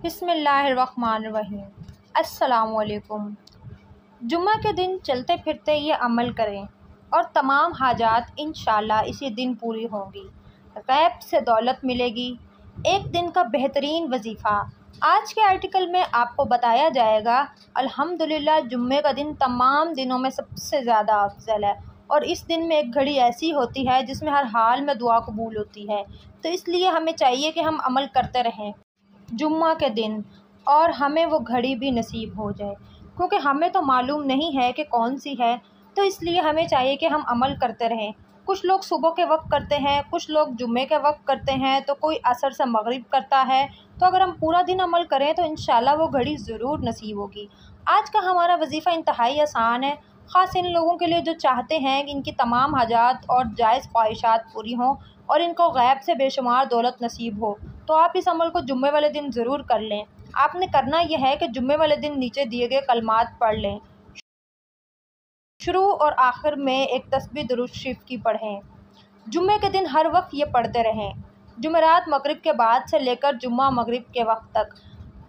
बिस्मिल्लाहिर्रहमानिर्रहीम। अस्सलामुअलैकुम। जुम्मा के दिन चलते फिरते ये अमल करें और तमाम हाजात इंशाअल्लाह इसी दिन पूरी होंगी। गैब से दौलत मिलेगी। एक दिन का बेहतरीन वजीफ़ा। आज के आर्टिकल में आपको बताया जाएगा। अल्हम्दुलिल्लाह जुम्मे का दिन तमाम दिनों में सबसे ज़्यादा अफजल है और इस दिन में एक घड़ी ऐसी होती है जिसमें हर हाल में दुआ कबूल होती है। तो इसलिए हमें चाहिए कि हम अमल करते रहें जुम्मा के दिन और हमें वो घड़ी भी नसीब हो जाए, क्योंकि हमें तो मालूम नहीं है कि कौन सी है। तो इसलिए हमें चाहिए कि हम अमल करते रहें। कुछ लोग सुबह के वक्त करते हैं, कुछ लोग जुम्मे के वक्त करते हैं, तो कोई असर से मगरिब करता है। तो अगर हम पूरा दिन अमल करें तो इंशाल्लाह वो घड़ी ज़रूर नसीब होगी। आज का हमारा वजीफ़ा इंतहाई आसान है, ख़ास इन लोगों के लिए जो चाहते हैं कि इनकी तमाम हाजात और जायज़ ख्वाहिशात पूरी हों और इनको गैब से बेशुमार दौलत नसीब हो। तो आप इस अमल को जुम्मे वाले दिन ज़रूर कर लें। आपने करना यह है कि जुम्मे वाले दिन नीचे दिए गए कलमात पढ़ लें। शुरू और आखिर में एक तस्बीह दुरूद शरीफ की पढ़ें। जुम्मे के दिन हर वक्त ये पढ़ते रहें, जुमेरात मगरिब के बाद से लेकर जुम्मा मगरिब के वक्त तक।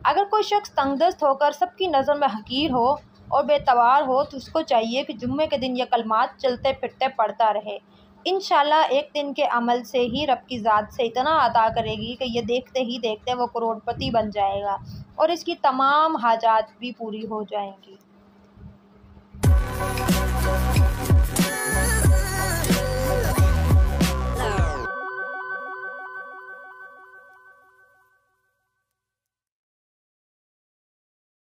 अगर कोई शख्स तंगदस्त होकर सबकी नज़र में हकीर हो और बेतवार हो तो उसको चाहिए कि जुम्मे के दिन ये कलमात चलते फिरते पढ़ता रहे। इंशाल्लाह एक दिन के अमल से ही रब की ज़ात से इतना अता करेगी कि ये देखते ही देखते वो करोड़पति बन जाएगा और इसकी तमाम हाजात भी पूरी हो जाएंगी।